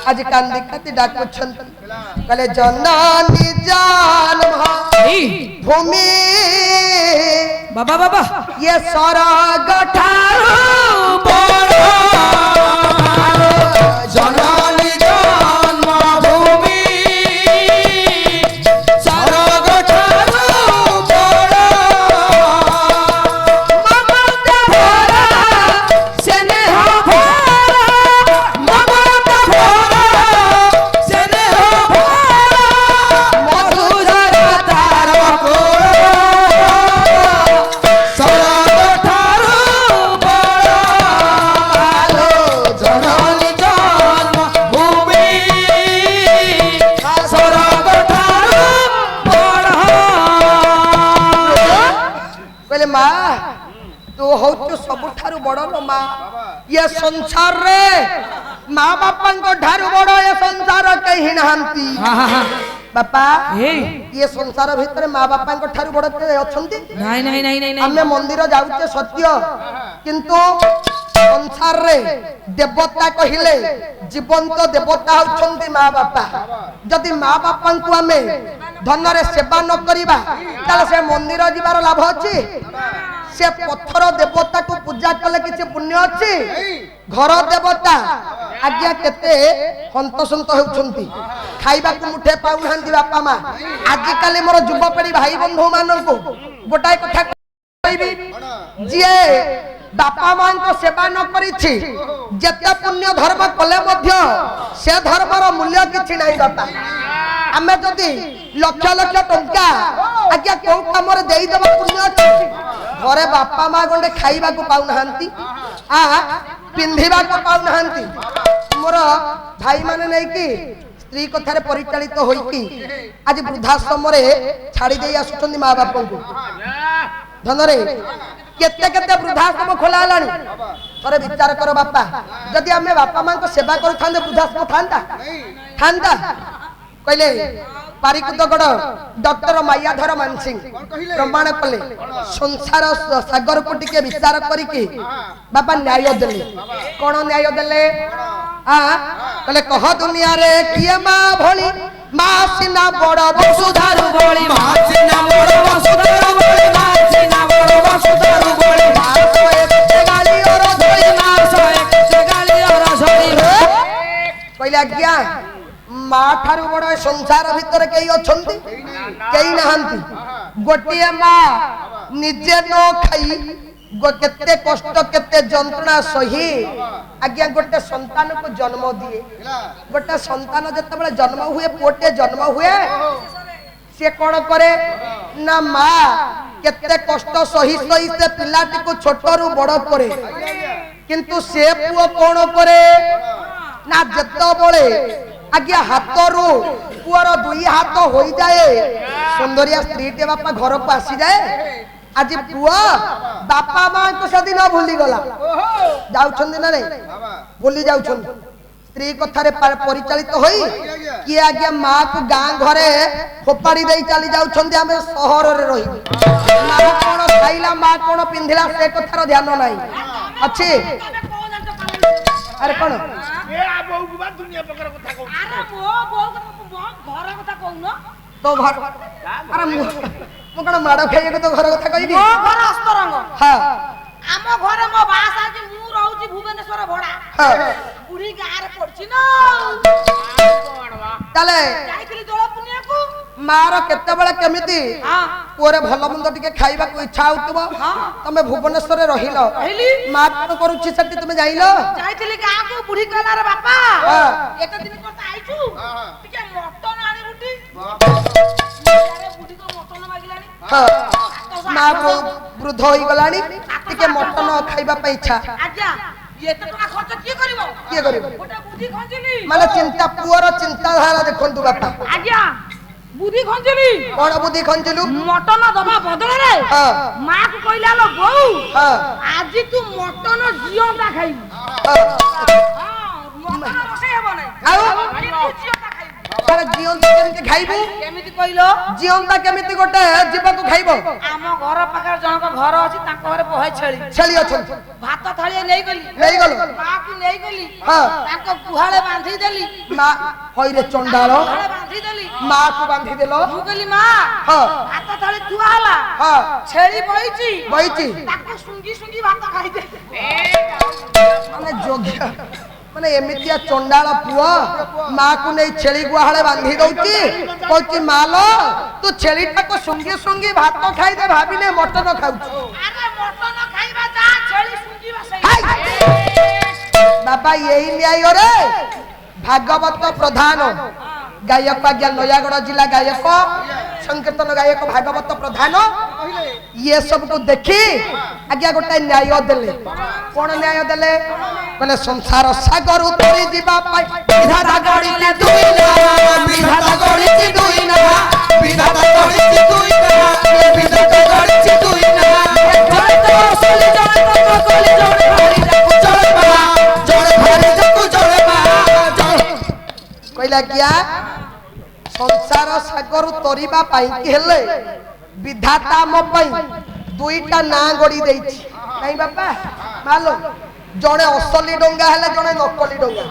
आज कांदी खाती डाकुछन कले जननी जान भूमि बाबा बाबा ये स्वर्ग ठारू बड़ जननी जान भूमि स्वर्ग ठारू बड़ ममता भरा स्नेह भरा ममता भरा स्नेह भरा मधुर तार कोल स्वर्ग ठारू बड़ जननी जान भूमि स्वर्ग ठारू बड़ कहले माँ तू हौ सबुठारु बड़ लो माँ ये संसार रे माँ बापा ठारु बड़ ये संसार कहीं नहांती बापा ये संसार भितर माँ बापा ठारु बड़ के अछंती नहीं नहीं नहीं नहीं आमे मंदिर जाउचे सत्य किंतु संसार रे देवता कहिले जीवंत देवता होछंती माँ बापा जदि माँ बापा को आमे धन रे सेवा न करिबा ताले से मंदिर जिबार लाभ अछि से पत्थर देवता को पूजा कले किछि पुण्य अछि घर देवता आज्ञा केते हंतसंत होउछंती खाइबा को मुठे पाउनांती बापा माँ आज काली मोर युवपीढ़ी भाई बंधु मानन को गोटाय कथा कहबी जे बापा मां को सेवा न करिछि जते पुण्य धर्म कले मध्य से धर्मर मूल्य किछि नाही बापा आमे जदि लक्ष लक्ष टंका आज्ञा को काम रे देई देबा पुण्य अछि घरे बापा मां गंडे खाइबा को पाउनांती आ पिंधिबा को पाउनांती मोर भाई माने नै कि स्त्री कथारे परिचालित होई कि आज वृद्धाश्रम रे छाड़ी देई आसुछन्ती मां बापा को धन रे केते केते वृद्धाश्रम खोला लानी थरे विचार करो बापा जदि हमें बापा मां को सेवा करू थांदे वृद्धाश्रम थांदा थांदा कहले पारिकुदगड़ डॉक्टर मायाधर मानसिंह प्रमाण कले संसार सागर को टिके विचार करिके बापा न्याय देले कोन न्याय देले कहले कह दुनिया रे किए मां भली मां सिना बड़ वसुधारु बोली मां सिना बड़ वसुधारु बोली मां सिना बड़ वसुधारु बोली मां सोए के गाली और धोई मां सोए के गाली और सोई कहले आज्ञा माँ ठारू बड़ संसार भितर कई अछंती कई नहांती गोटिए माँ निजे न खाई केते कष्ट केते जंत्रणा सही आज्ञा गोटे संतान को जन्म दिए गोटे संतान जते जन्म हुए पोटे जन्म हुए से कौन करे ना माँ केते कष्ट सही सही से पिलाटी को छोटरू बड़ करे किंतु से पुओ कौन करे ना जत्तो बळे आज्ञा हाथरू पुअर दुई हाथ हो जाए सुंदरिया स्त्री टे बापा घर को आसी जाए आज पुआ बापा मां को सदी न भूली गला जाउछंदी ना रे भूली जाउछंदी स्त्री कथारे परिचालित होई कि आज्ञा मां को गां घरे फोपाड़ी देई चली जाउछंदी हमें शहर रे रही मां कोन खाइला मां कोन पिंधिला से कथार ध्यान नाही अछि अरे कोन ए आ बहु को बात दुनिया प्रकार कथा कहू अरे वो बहु घर कथा कहू न तो घर अरे मु कोन माडो खाइए को तो घर कथा कहबी मो घर अस्तरंग हां आम घर मो बास आज मु रहउची भुवनेश्वर भड़ा हां पुरी गार पड़ची न चले जाईतली दोळ पुनिया को मार केते बेला केमिति हां ओरे भलो मंद टिके खाइबा को इच्छा होतबो तमे भुवनेश्वर रे रहिलो रहिली मां को करूची सटी तमे जाइलो जाईतली गां को बुढ़ी कहला रे बापा हां एते दिन करता आइछु टिके मटन आनी बुटी अरे बुढ़ी को मटन मागिलानी हां मां को वृद्ध होई गलानी टिके मटन खाइबा पे इच्छा आज्ञा ये तो टका खर्च किए करिवो किए करिवो गोटा बुद्धि खंजली माने चिंता पुअर चिंता धारा देखंतु बापा आज्ञा बुद्धि खंजली कोन बुद्धि खंजलु मटन दबा बदले रे हां मां को कहला लो बहू हां आज तू मटन जियोंदा खाइबू हां हां मटन रोसे हेबो नै आउ तू जियोंदा खाइबू तारे ଜିଅନ୍ତା କେମିତି ଖାଇବୁ? କେମିତି କହିଲ? ଜିଅନ୍ତା କେମିତି ଗୋଟେ ଜୀବକୁ ଖାଇବ? ଆମ ଘର ପାଖରେ ଜଣଙ୍କ ଘର ଅଛି, ତାଙ୍କ ଘରେ ବହେ ଛେଳି ଛେଳି ଅଛନ୍ତି, ଭାତ ଥାଳିଏ ନେଇଗଲି, ନେଇଗଲ? ମାକୁ ନେଇଗଲି, ହଁ। ତାଙ୍କ ଗୁହାଳେ ବାନ୍ଧିଦେଲି, ମା ହଇରେ ଚଣ୍ଡାଳ, ଗୁହାଳେ ବାନ୍ଧିଦେଲି। ମାକୁ ବାନ୍ଧିଦେଲ? ମୁଁ କହିଲି ମା ହଁ ଭାତ ଥାଳି ଥୁଆ ହେଲା, ହଁ ଛେଳି ବଇଛି, ବଇଛି, ତାକୁ ଶୁଙ୍ଗି ଶୁଙ୍ଗି ଭାତ ଖାଇଦେ। ମାନେ ଯୋଗ୍ୟ ମାନେ ଏମିତିଆ ଚଣ୍ଡାଳ ପୁଅ ମାକୁ ନେଇ ଛେଳି ଗୁହାଳେ ବାନ୍ଧି ଦଉଛି, କହୁଛି ମାଲ ତୁ ଛେଳିଟାକୁ ଶୁଙ୍ଗି ଶୁଙ୍ଗି ଭାତ ଖାଇଦେ, ଭାବିଲେ ମଟନ ଖାଉଛୁ। ଆରେ ମଟନ ଖାଇବା ଯା, ଛେଳି ଶୁଙ୍ଗିବା ସେଇ। ହାଇ! ବାବା ଏଇ ନ୍ୟାୟରେ ଭାଗବତ ପ୍ରଧାନ ଗାୟକ, ଆଜ୍ଞା ନୟାଗଡ଼ ଜିଲ୍ଲା ଗାୟକ, ସଂକୀର୍ତ୍ତନ ଗାୟକ ଭାଗବତ ପ୍ରଧାନ ଇଏ ସବୁକୁ ଦେଖି ଆଜ୍ଞା ଗୋଟେ ନ୍ୟାୟ ଦେଲେ। କଣ ନ୍ୟାୟ ଦେଲେ? କହିଲେ ସଂସାର ସାଗର ତୋଳି ଯିବା ପାଇଁ ବିଧାତା ଗଢ଼ିଛି ଦୁଇ ନାଆ, ବିଧାତା ଗଢ଼ିଛି ଦୁଇ ନାଆ, ବିଧାତା ଗଢ଼ିଛି ଦୁଇ ନାଆ, ବିଧାତା ଗଢ଼ିଛି ଦୁଇ ନାଆ। ଜଣେ ତ ଅସଲି, ଜଣେ ତ ନକଲି, ଜଣେ ଭାରି ଯାକୁ ଜଣେ ମା, ଜଣେ ଭାରି ଯାକୁ ଜଣେ ମା। କହିଲା ଆଜ୍ଞା ସଂସାର ସାଗର ତୋରିବା ପାଇଁ କି ହେଲେ ବିଧାତା ଆମ ପାଇଁ ଦୁଇଟା ନାଁ ଗଢ଼ି ଦେଇଛି। ନାଇଁ ବାପା ମାଲୋ, ଜଣେ ଅସଲି ଡଙ୍ଗା ହେଲେ ଜଣେ ନକଲି ଡଙ୍ଗା।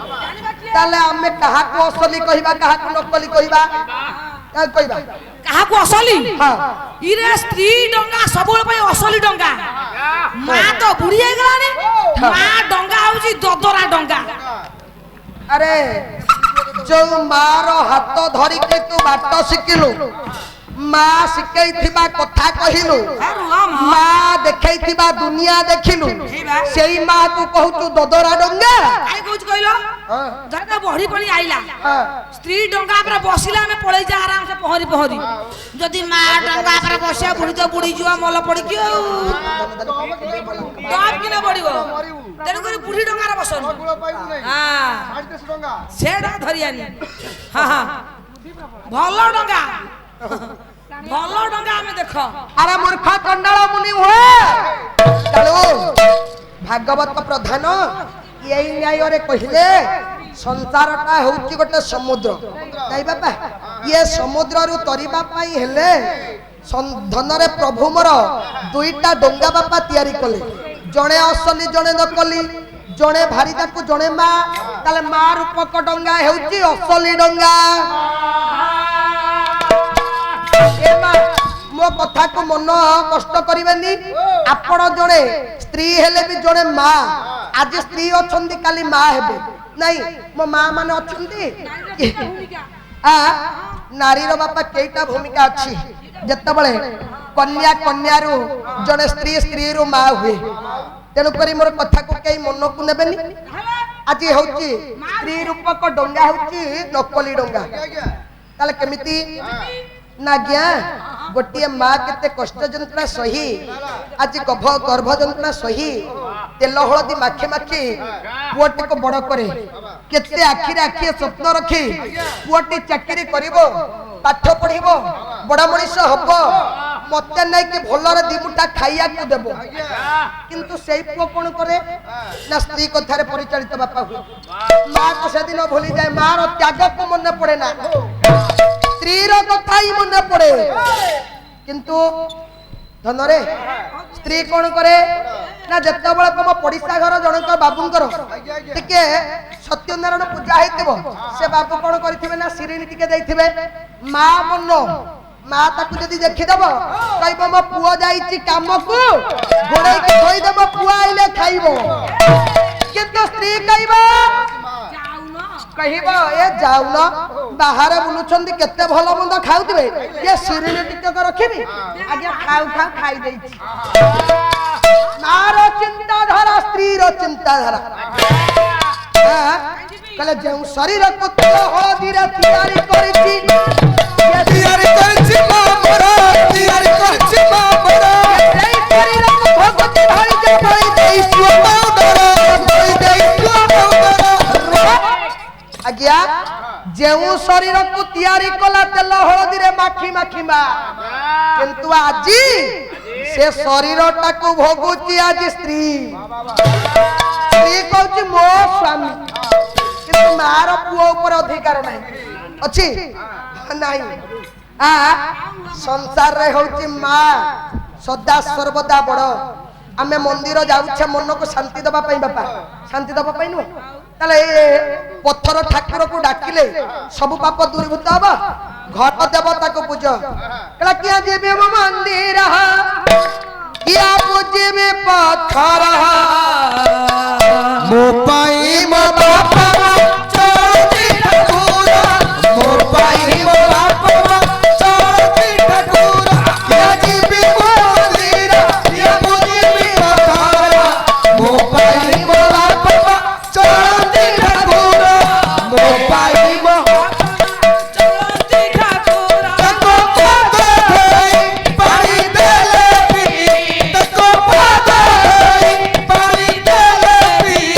ତାହେଲେ ଆମେ କାହାକୁ ଅସଲି କହିବା, କାହାକୁ ନକଲି କହିବା? କାହାକୁ କହିବା? କାହାକୁ ଅସଲି? ହଁ ଇରେ ସ୍ତ୍ରୀ ଡଙ୍ଗା ସବୁବେଳେ ପାଇଁ ଅସଲି ଡଙ୍ଗା। ମା ତ ବୁଢୀ ହେଇଗଲାଣି, ମା ଡଙ୍ଗା ହଉଛି ଦଦରା ଡଙ୍ଗା। ଆରେ ଯୋଉ ମାର ହାତ ଧରିକି ତୁ ବାଟ ଶିଖିଲୁ, ମା ଶିଖେଇଥିବା କଥା କହିଲୁ, ମା ଦେଖେଇଥିବା ଦୁନିଆ ଦେଖିଲୁ, ସେଇ ମା ତୁ କହୁଛୁ ଦଦରା ଡଙ୍ଗା? କାଇଁ କହୁଛୁ କହିଲ? ଧର ବଢି ପଡି ଆଇଲା, ହଁ ସ୍ତ୍ରୀ ଡଙ୍ଗା ଉପରେ ବସିଲେ ଆମେ ପଳେଇ ଯା ଆରାମସେ ପହଁରି ପହଁରି। ଯଦି ମା ଡଙ୍ଗା ଉପରେ ବସିବା, ବୁଢୀ ତ ବୁଡିଯିବ ମଲ ପଡିକି ଆଉ ଡବ କିନା ବଢିବ। ତେଣୁକରି ବୁଢୀ ଡଙ୍ଗାରେ ବସନି, ସେ ଡଙ୍ଗା ଧରିଆନି। ହଁ ହଁ ଭଲ ଡଙ୍ଗା, ଭଲ ଡଙ୍ଗା ଆମେ ଦେଖ। ଆରେ ମୂର୍ଖ ଚଣ୍ଡାଳ ମୁନି ହୁଏ ଚାଲୁ। ଭାଗବତ ପ୍ରଧାନ ଏଇ ନ୍ୟାୟରେ କହିଲେ ସଂସାରଟା ହଉଛି ଗୋଟେ ସମୁଦ୍ର। ନାଇଁ ବାପା, ଇଏ ସମୁଦ୍ରରୁ ତରିବା ପାଇଁ ହେଲେ ଧନରେ ପ୍ରଭୁ ମୋର ଦୁଇଟା ଡଙ୍ଗା ବାପା ତିଆରି କଲେ, ଜଣେ ଅସଲି ଜଣେ ନକଲି, ଜଣେ ଭାରି ତାକୁ ଜଣେ ମା। ତାହେଲେ ମା ରୂପକ ଡଙ୍ଗା ହେଉଛି ଅସଲି ଡଙ୍ଗା। ଏ ମା ମୋ କଥାକୁ ମନ କଷ୍ଟ କରିବେନି, ଆପଣ ଜଣେ ସ୍ତ୍ରୀ ହେଲେ ବି ଜଣେ ମା। ଆଜି ସ୍ତ୍ରୀ ଅଛନ୍ତି, କାଲି ମା ହେବେ। ନାଇଁ ମୋ ମା ମାନେ ଅଛନ୍ତି। ନାରୀର ବାପା କେଇଟା ଭୂମିକା ଅଛି। ଯେତେବେଳେ କନ୍ୟା କନ୍ୟାରୁ ଜଣେ ସ୍ତ୍ରୀ, ସ୍ତ୍ରୀରୁ ମା ହୁଏ। ତେଣୁକରି ମୋର କଥାକୁ କେହି ମନକୁ ନେବେନି। ଆଜି ହଉଛି ସ୍ତ୍ରୀ ରୂପକ ଡଙ୍ଗା ହଉଛି ନକଲି ଡଙ୍ଗା। ତାହେଲେ କେମିତି ନା ଆଜ୍ଞା, ଗୋଟିଏ ମା କେତେ କଷ୍ଟ ଯନ୍ତ୍ରଣା ସହି, ଆଜି ଗର୍ଭ ଯନ୍ତ୍ରଣା ସହି ତେଲ ହଳଦୀ ମାଖି ମାଖି ପୁଅଟିକୁ ବଡ କରେ। କେତେ ଆଖିରେ ଆଖିଏ ସ୍ୱପ୍ନ ରଖି ପୁଅଟି ଚାକିରି କରିବ, ପାଠ ପଢିବ, ବଡ ମଣିଷ ହବ, ମତେ ନେଇକି ଭଲରେ ଦି ମୁଠା ଖାଇବାକୁ ଦେବ। କିନ୍ତୁ ସେଇ ପୁଅ କଣ କରେ ନା ସ୍ତ୍ରୀ କଥାରେ ପରିଚାଳିତ ବାପା ହୁଏ। ମାକୁ ସେଦିନ ଭୁଲିଯାଏ, ମାର ତ୍ୟାଗକୁ ମନେ ପଡେ ନା, ସ୍ତ୍ରୀର କଥା ହିଁ ମନେ ପଡେ। କିନ୍ତୁ ଧନରେ ସ୍ତ୍ରୀ କଣ କରେ ନା ଯେତେବେଳେ ତମ ପଡିଶା ଘର ଜଣଙ୍କ ବାବୁଙ୍କର ଟିକେ ସତ୍ୟନାରାୟଣ ପୂଜା ହେଇଥିବ, ସେ ବାବୁ କଣ କରିଥିବେ ନା ଶିରିଣୀ ଟିକେ ଦେଇଥିବେ। ମା ମନ, ମା ତାକୁ ଯଦି ଦେଖିଦବ କହିବ ମୋ ପୁଅ ଯାଇଛି କାମକୁ, ଘୋଡେଇକି ଥୋଇଦବ, ପୁଅ ଆଇଲେ ଖାଇବ। କିନ୍ତୁ ସ୍ତ୍ରୀ କହିବ ଏ ଯାଉନ, ବାହାରେ ବୁଲୁଛନ୍ତି, କେତେ ଭଲ ମନ୍ଦ ଖାଉଥିବେ, ଏ ଶିରିଣୀ ଟିକକ ରଖିବି, ଆଜ୍ଞା ଖାଉ ଖାଉ ଖାଇ ଦେଇଛି। ମାର ଚିନ୍ତାଧାରା, ସ୍ତ୍ରୀର ଚିନ୍ତାଧାରା। କହିଲେ ଯେଉଁ ଶରୀରକୁ ତେଲ ହଳଦୀରେ ତିଆରି କରିଛି, ତିଆରି କରିଛି ମା ମୋର, ତିଆରି କରିଛି ମା ମୋର, ସେଇ ଶରୀରକୁ ଭଗତି ଭାଇ ଯେ ବଳି ଦେଇଛୁ ଆଜ୍ଞା। ଯେଉଁ ଶରୀରକୁ ତିଆରି କଲା ତେଲ ହଳଦୀରେ ମାଖି ମାଖି ମା, କିନ୍ତୁ ଆଜି ସେ ଶରୀରଟାକୁ ଭୋଗୁଛି ଆଜି ସ୍ତ୍ରୀ। ସ୍ତ୍ରୀ କହୁଛି ମୋ ସ୍ୱାମୀ, ମାର ପୁଅ ଉପରେ ଅଧିକାର ନାହିଁ ଅଛି ନାହିଁ ସଂସାରରେ ହଉଛି ମା ସଦା ସର୍ବଦା ବଡ ଆମେ ମନ୍ଦିର ଯାଉଛେ ମନକୁ ଶାନ୍ତି ଦବା ପାଇଁ ବାପା ଶାନ୍ତି ଦବା ପାଇଁ ନୁହଁ ତାହେଲେ ପଥର ଠାକୁରକୁ ଡାକିଲେ ସବୁ ପାପ ଦୂରୀଭୂତ ହବ ଘଟ ଦେବତାକୁ ପୂଜ କହିଲା କିଆ ଯିବି ମୋ ମନ୍ଦିର କିଆ ପୂଜିବି ପଥର ମୋ ପାଇଁ ମୋ ବାପା ଚଳନ୍ତି ଠାକୁର ମୋ ପାଇଁ ମୋ ବାପା ଚଳନ୍ତି ଠାକୁର କିଆ ଯିବି ମୋ ମନ୍ଦିର କିଆ ପୂଜିବି ପଥର ମୋ ପାଇଁ ମୋ ବାପା ଚଳନ୍ତି ଠାକୁର ମୋ ପାଇଁ ମୋ ଚଳନ୍ତି ଠାକୁର ତାଙ୍କ ପାଦ ଧୋଇ ପାଣି ଦେଲେ ପିଇ ତାଙ୍କ ପାଦ ଧୋଇ ପାଣି ଦେଲେ ପିଇ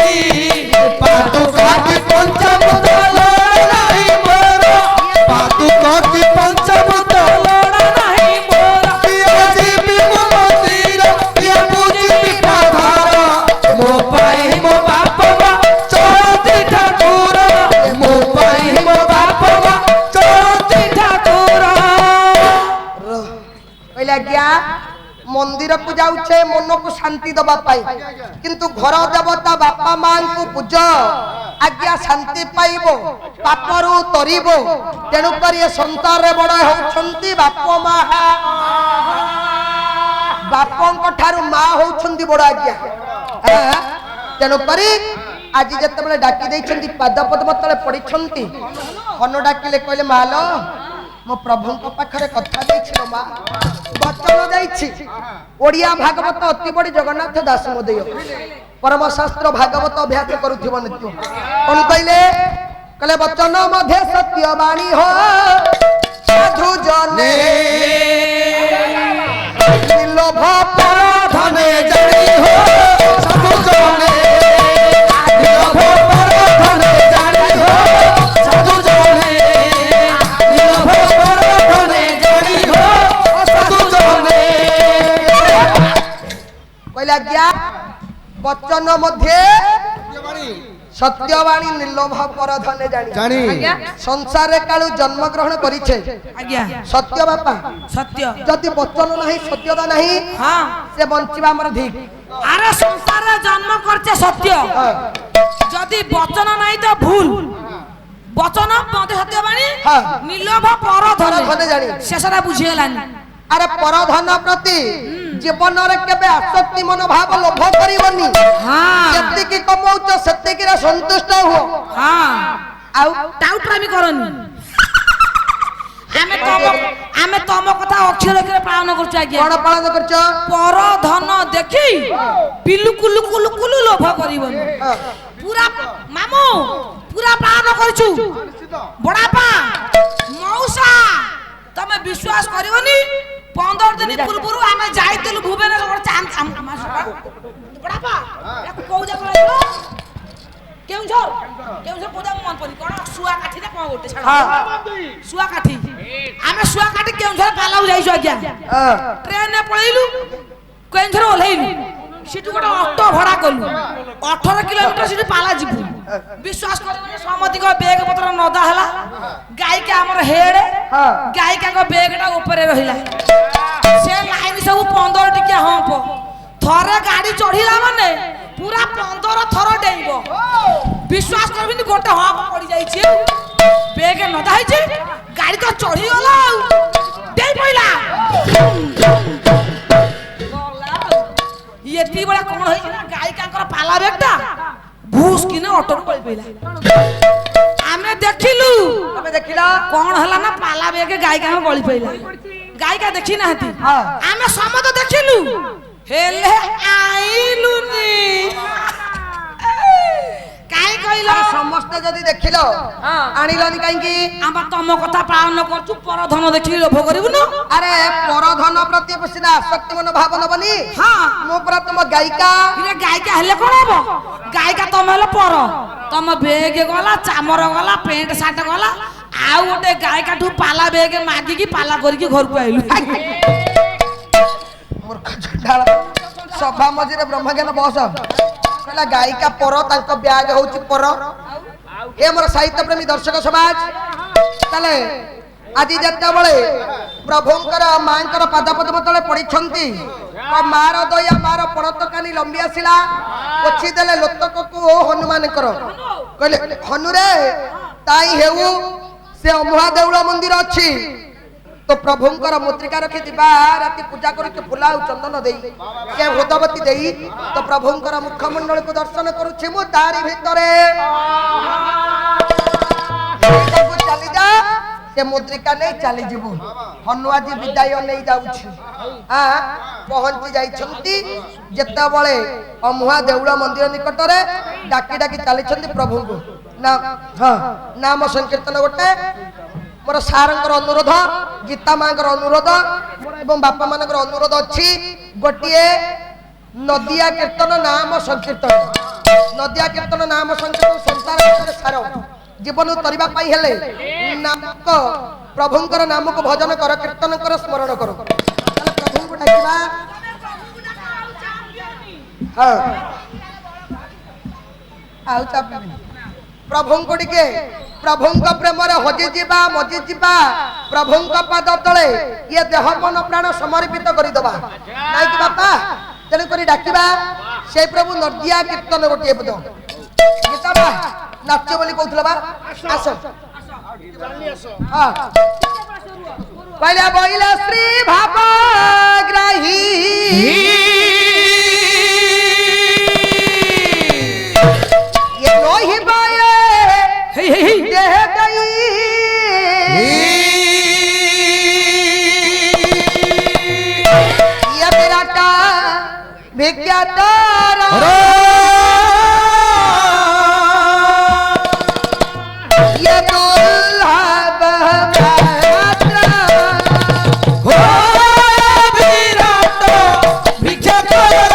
ପାଦୁକାକି ପଞ୍ଚାମୃତ ଲୋଡ଼ା ନାହିଁ ମୋର ପାଦୁକାକି ପଞ୍ଚାମୃତ ଲୋଡ଼ା ନାହିଁ ମୋର କିଏ ଯିବି ମୋ ମନ୍ଦିର କିଏ ପୂଜିବି ପଥର ମୋ ପାଇଁ ମୋ ବାପା ମା ଚଳନ୍ତି ଠାକୁର ମୋ ପାଇଁ ମୋ ବାପା ମା ଚଳନ୍ତି ଠାକୁର କହିଲେ ଆଜ୍ଞା ମନ୍ଦିରକୁ ଯାଉଛେ ମନକୁ ଶାନ୍ତି ଦବା ପାଇଁ କିନ୍ତୁ ଘର ଦେବତା ବାପା ମାଙ୍କୁ ପୂଜ ଆଜ୍ଞା ଶାନ୍ତି ପାଇବ ପାପରୁ ତରିବ ତେଣୁ କରି ଏ ସଂସାରରେ ବଡ ହେଉଛନ୍ତି ବାପ ମା ବାପଙ୍କ ଠାରୁ ମା ହଉଛନ୍ତି ବଡ ଆଜ୍ଞା ତେଣୁ କରି ଆଜି ଯେତେବେଳେ ଡାକି ଦେଇଛନ୍ତି ପାଦ ପଦ୍ମ ତଳେ ପଡିଛନ୍ତି ହନ ଡାକିଲେ କହିଲେ ମାଲ ମୋ ପ୍ରଭୁଙ୍କ ପାଖରେ କଥା ଦେଇଛି ମା ବଚନ ଦେଇଛି ଓଡିଆ ଭାଗବତ ଅତି ବଡି ଜଗନ୍ନାଥ ଦାସ ମୋଦୟ ପରମ ଶାସ୍ତ୍ର ଭାଗବତ ଅଭ୍ୟାସ କରୁଥିବ ନିତ୍ୟ କଣ କହିଲେ କହିଲେ ବଚନ ମଧ୍ୟ ସତ୍ୟ ବାଣୀ ହୋ ସାଧୁ ଜନେ ଲୋଭ ପର ଧନେ ଜାଣି ହୋ ସାଧୁ ଜନେ ଲୋଭ ପର ଧନେ ଜାଣି ହୋ ସାଧୁ ଜନେ ଲୋଭ ପର ଧନେ ଜାଣି ହୋ ସାଧୁ ଜନେ କହିଲେ ଆଜ୍ଞା ବଚନ ମଧ୍ୟ ସତ୍ୟବାଣୀ ନିର୍ଲୋଭ ପର ଧନେ ଜାଣି ଜାଣି ସଂସାରରେ କାଳୁ ଜନ୍ମ ଗ୍ରହଣ କରିଛେ ଆଜ୍ଞା ସତ୍ୟ ବାପା ସତ୍ୟ ଯଦି ବଚନ ନାହିଁ ସତ୍ୟତା ନାହିଁ ହଁ ସେ ବଞ୍ଚିବା ଆମର ଠିକ ଆରେ ସଂସାରରେ ଜନ୍ମ করছে সত্য যদি বচন নাই তো ভুল বচন মধ্যে সত্যবাণী হ্যাঁ। নির্লোভ পরধনে পরধনে জানি। শেষটা বুঝিগলানি আরে পরধন প্রতি জীবନରେ কেবে আসক্তি মনোভাব লোভ করিবনি হ্যাঁ যেତିକି କମଉଛ ସେତିକିରେ ସନ୍ତୁଷ୍ଟ ହୁଅ হ্যাঁ ଆଉ টাউটরামি করনি ଆମେ ତମ କଥା ଅକ୍ଷର ଅକ୍ଷର ପାଳନ କରୁଛୁ ଆଜ୍ଞା କଣ ପାଳନ କରୁଛ ପର ଧନ ଦେଖି ପିଲୁ କୁଲୁ କୁଲୁ କୁଲୁ ଲୋଭ କରିବନି ପୁରା ମାମୁ ପୁରା ପାଳନ କରୁଛୁ ବଡାପା ମଉସା ତମେ ବିଶ୍ୱାସ କରିବନି 15 ଦିନ ପୂର୍ବରୁ ଆମେ ଯାଇଥିଲୁ ଭୁବନେଶ୍ୱର ବଡାପା ୟାକୁ କୋଉ ଜାଗା ଲାଗିବ କେଉଁଝର କୋଉ ଜାଗା ମନ ପଡି କଣ ସୁଆ କାଠି ନା କଣ ଗୋଟେ ସୁଆ କାଠି ଆମେ ସୁଆ କାଠି କେଉଁଝର ପାଲାଉ ଯାଇଛୁ ଆଜ୍ଞା ଟ୍ରେନରେ ପଳେଇଲୁ କେଉଁଝର ଓହ୍ଲେଇଲୁ ସେଠୁ ଗୋଟେ ଅଟୋ ଭଡା କଲୁ 18 କିଲୋମିଟର ସେଠୁ ପାଲା ଯିବୁ ବିଶ୍ୱାସ କରିବନି ସମସ୍ତିଙ୍କ ବେଗ ପତ୍ର ନଦା ହେଲା ଗାଇକା ଆମର ହେଡ ଗାଇକାଙ୍କ ବେଗଟା ଉପରେ ରହିଲା ସେ ଲାଇନ ସବୁ 15 ଟିକିଆ ହମ୍ପ ଥରେ ଗାଡି ଚଢିଲା ମାନେ ପୁରା 15 ଥର ଡେଇବ ବିଶ୍ୱାସ କରିବନି ଗୋଟେ ହମ୍ପ ପଡି ଯାଇଛି ବେଗ ନଦା ହେଇଛି ଗାଡି ତ ଚଢିଗଲା ଆଉ ଡେଇ ପଇଲା ଏତି ବେଳେ କଣ ହେଇଛି ନା ଗାଇକାଙ୍କର ପାଲା ବେଗଟା ଭୁସ୍ କିନା ଅଟୋରୁ ପଳେଇ ପଇଲା ଆମେ ଦେଖିଲୁ ତମେ ଦେଖିଲ କଣ ହେଲା ନା ପାଲା ବେଗ ଗାଇକାଙ୍କ ଗଳି ପଇଲା ଗାଇକା ଦେଖି ନାହାନ୍ତି ଆମେ ସମସ୍ତେ ଦେଖିଲୁ ହେଲେ ଆଇଲୁନି କାଇଁ କହିଲ ସମସ୍ତେ ଯଦି ଦେଖିଲ ଆଣିଲନି କାହିଁକି ଆମେ ତମ କଥା ପାଳନ କରୁଛୁ ପର ଧନ ଦେଖିକି ଲୋଭ କରିବୁନୁ ଆରେ ପରଧନ ପ୍ରତି ସିନା ଆସକ୍ତି ମନୋଭାବ ନବନି ହଁ ମୁଁ ପୁରା ତମ ଗାୟିକା ଇରେ ଗାଇକା ହେଲେ କଣ ହବ ଗାଇକା ତମେ ହେଲେ ପର ତମ ବେଗ ଗଲା ଚାମର ଗଲା ପ୍ୟାଣ୍ଟ ସାର୍ଟ ଗଲା ଆଉ ଗୋଟେ ଗାଇକାଠୁ ପାଲା ବେଗ ମାଗିକି ପାଲା କରିକି ଘରକୁ ଆଇଲୁ ମୂର୍ଖ ଚଣ୍ଡାଳ ସଭା ମଝିରେ ବ୍ରହ୍ମଜ୍ଞାନ ବସ କହିଲା ଗାୟିକା ପର ତାଙ୍କ ବ୍ୟାଗ ହଉଛି ପର हे मोर साहित्य प्रेमी दर्शक समाज ताले आज जेतेबेले प्रभुंकर मांकर पादपद्म तले पड़िछंती मार दया मार पड़त कानी लंबी आसिला पोछि देले लोतक को हनुमान करो कहले हनु रे ताई हेउ से अमुहा देउळ मंदिर अछि तो प्रभुंकर मुद्रिका रखी दिबा राति पूजा करी के फुला चंदन देई के होदवती देई तो प्रभुंकर मुखमंडल को दर्शन करूछि मु तारी भितरे चली जा से मुद्रिका नहीं चली जीवु हनु आज विदाय नहीं जाउछि पहुंची जाइछंती जेतेबेले अमुहा देउळ मंदिर निकट रे डाकी डाकी चली छंती प्रभु को ना हां नाम संकीर्तन गोटे मोर सारंकर अनुरोध गीता मांकर अनुरोध एवं बापा मानकर अनुरोध अछि गोटिए नदिया कीर्तन नाम संकीर्तन नदिया कीर्तन नाम संकीर्तन संसार सार जीवन तरिबा पाई हेले नाम को प्रभुंकर नाम को भजन कर कीर्तन कर स्मरण कर ताले प्रभु को डाकिबा हां आउ चाप प्रभु को टिके प्रभुंक प्रेम रे हजि जीवा मजि जीवा प्रभुंक पाद तले ये देह मन प्राण समर्पित करि दबा नाइ कि बापा तेन करी डाकिबा से प्रभु नदिया कीर्तन गोटे बुझ गीता बा नाच्य बोली कहउथला बा आसो हां पहले बोइला श्री भावग्राही ये नोहि बाये देह गई ये मेरा का विज्ञातार ये दुल्हब मात्र हो विराट विज्ञातार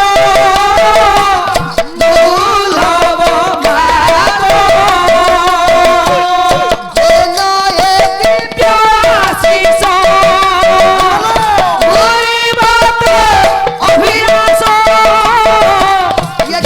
ये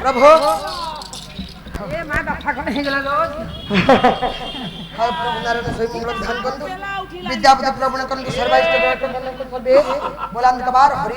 प्रभु ए मा दफा कोन हे गेला रोज हाय प्रभु नारायण सोई मंगल ध्यान करतु विद्यापति प्रभु ने करतु सर्वाइष्ट बोलांत कबार हरि